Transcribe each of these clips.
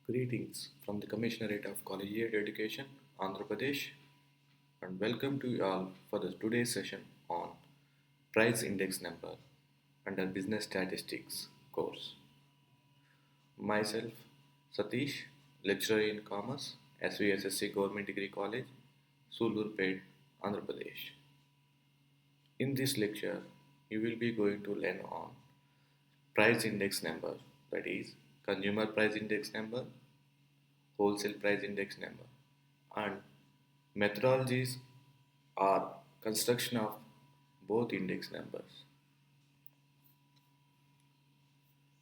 Greetings from the Commissionerate of Collegiate Education, Andhra Pradesh, and welcome to you all for the today's session on Price Index Number under Business Statistics course. Myself, Satish, lecturer in Commerce, SVSSC Government Degree College, Sulurpet, Andhra Pradesh. In this lecture, you will be going to learn on price index number, that is, consumer price index number, wholesale price index number, and methodologies are construction of both index numbers.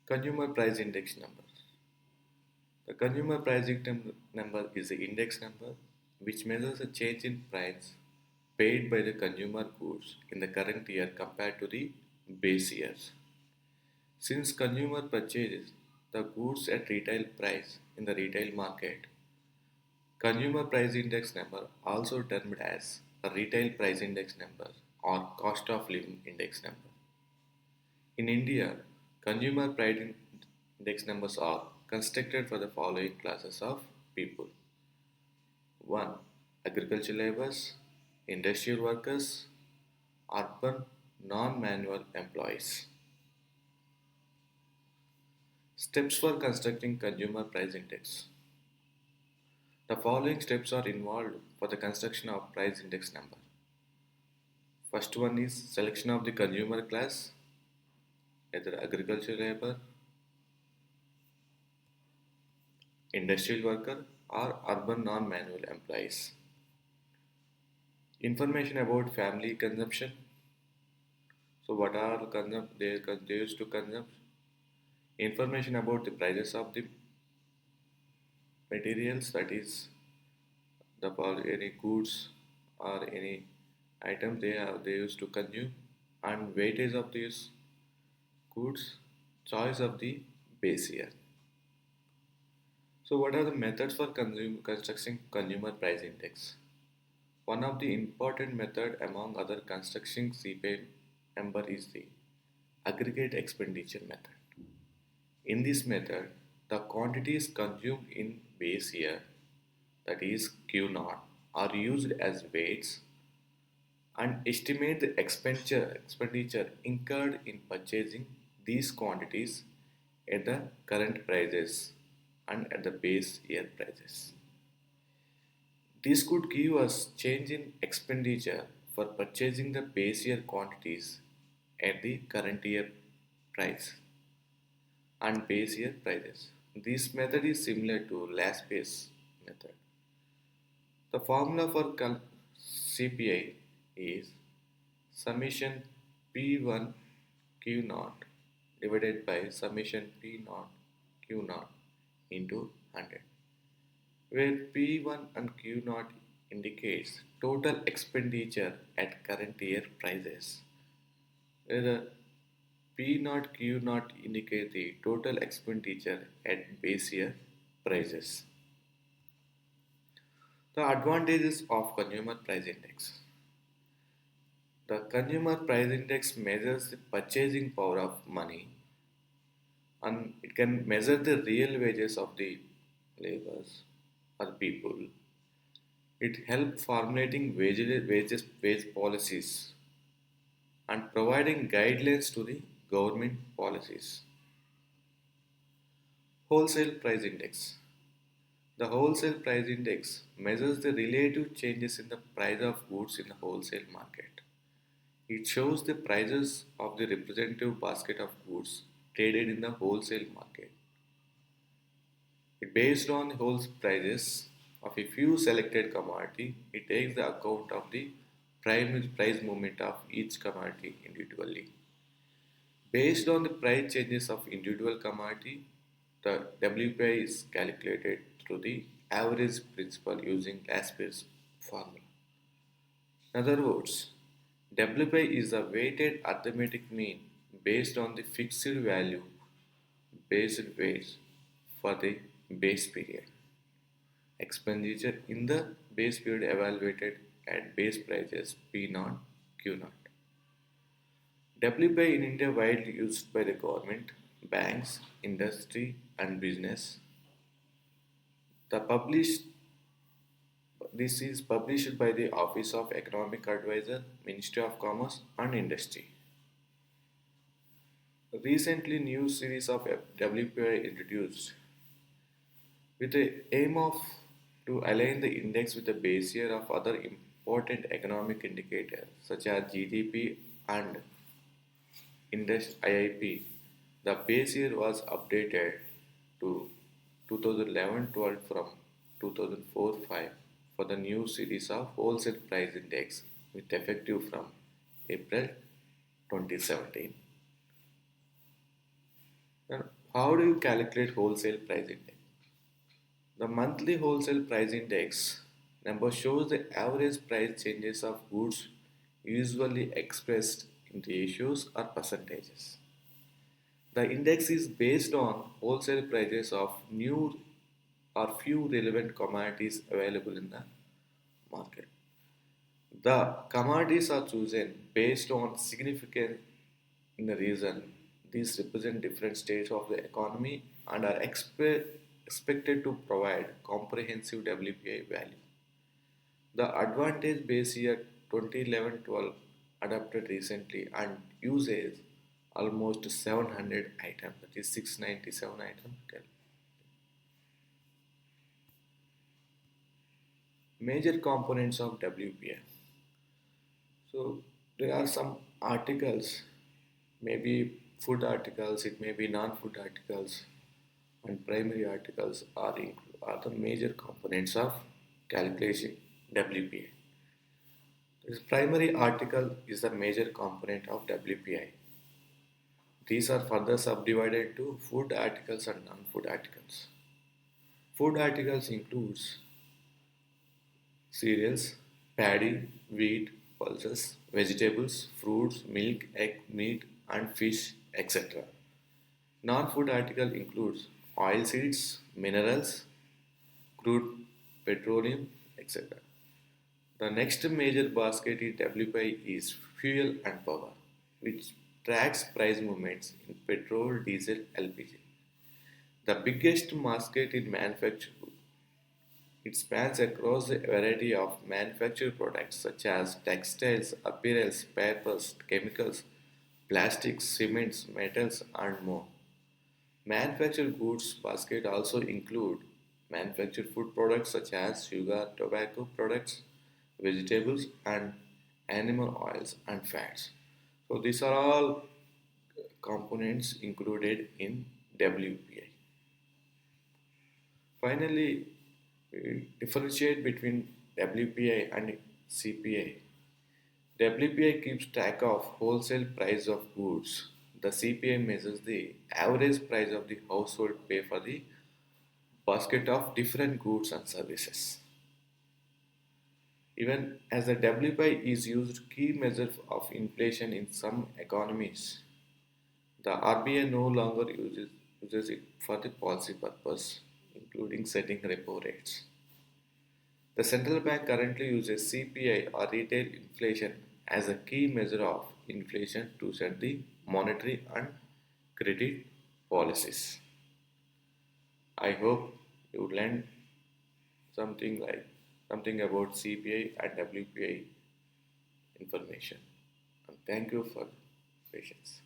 Consumer price index number. The consumer price index number is the index number which measures the change in price paid by the consumer goods in the current year compared to the base years. Since consumer purchases the goods at retail price in the retail market, consumer price index number, also termed as a retail price index number or cost of living index number. In India, consumer price index numbers are constructed for the following classes of people: 1. Agricultural laborers, industrial workers, urban non manual employees. Steps for constructing consumer price index. The following steps are involved for the construction of price index number. First one is selection of the consumer class, either agricultural labor, industrial worker, or urban non-manual employees. Information about family consumption. So what are they used to consume? Information about the prices of the materials, that is the any goods or any item they used to consume, and weightage of these goods, choice of the base year. So what are the methods for constructing consumer price index? One of the important method among other constructing CPI number is the aggregate expenditure method. In this method, the quantities consumed in base year, that is Q naught, are used as weights and estimate the expenditure incurred in purchasing these quantities at the current prices and at the base year prices. This could give us change in expenditure for purchasing the base year quantities at the current year price and base year prices. This method is similar to last base method. The formula for CPI is summation P1 Q naught divided by summation P naught Q naught into 100, where P1 and Q naught indicates total expenditure at current year prices, where the P naught Q naught indicate the total expenditure at base year prices. The advantages of consumer price index. The consumer price index measures the purchasing power of money, and it can measure the real wages of the laborers or people. It helps formulating wage policies and providing guidelines to the government policies. Wholesale price index. The wholesale price index measures the relative changes in the price of goods in the wholesale market. It shows the prices of the representative basket of goods traded in the wholesale market. It based on the wholesale prices of a few selected commodity. It takes the account of the price movement of each commodity individually. Based on the price changes of individual commodity, the WPI is calculated through the average principle using Laspey's formula. In other words, WPI is a weighted arithmetic mean based on the fixed value based wage for the base period. Expenditure in the base period evaluated at base prices P naught Q naught. WPI in India widely used by the government, banks, industry and business. The published This is published by the Office of Economic Advisor, Ministry of Commerce and Industry. Recently, new series of WPI introduced with the aim of to align the index with the base year of other important economic indicators such as GDP and Index IIP. The base year was updated to 2011-12 from 2004-5 for the new series of wholesale price index with effective from April 2017. Now, how do you calculate wholesale price index? The monthly wholesale price index number shows the average price changes of goods usually expressed in ratios or percentages. The index is based on wholesale prices of new or few relevant commodities available in the market. The commodities are chosen based on significance in the region. These represent different states of the economy and are expected to provide comprehensive WPI value. The advantage base year 2011-12 adopted recently and uses almost 700 items, that is 697 items. Major components of WPI. So there are some articles, maybe food articles, it may be non-food articles, and primary articles are the major components of calculation WPI. This primary article is the major component of WPI. These are further subdivided into food articles and non-food articles. Food articles includes cereals, paddy, wheat, pulses, vegetables, fruits, milk, egg, meat, and fish, etc. Non-food article includes oil seeds, minerals, crude petroleum, etc. The next major basket in WPI is fuel and power, which tracks price movements in petrol, diesel, LPG. The biggest basket in manufacturing. It spans across a variety of manufactured products such as textiles, apparels, papers, chemicals, plastics, cements, metals, and more. Manufactured goods basket also include manufactured food products such as sugar, tobacco products, vegetables, and animal oils and fats. So these are all components included in WPI. Finally, we differentiate between WPI and CPI. WPI keeps track of wholesale price of goods. The CPI measures the average price of the household pay for the basket of different goods and services. Even as the WPI is used key measure of inflation in some economies, the RBI no longer uses it for the policy purpose, including setting repo rates. The central bank currently uses CPI or retail inflation as a key measure of inflation to set the monetary and credit policies. I hope you learned something about CPI and WPI information. And thank you for patience.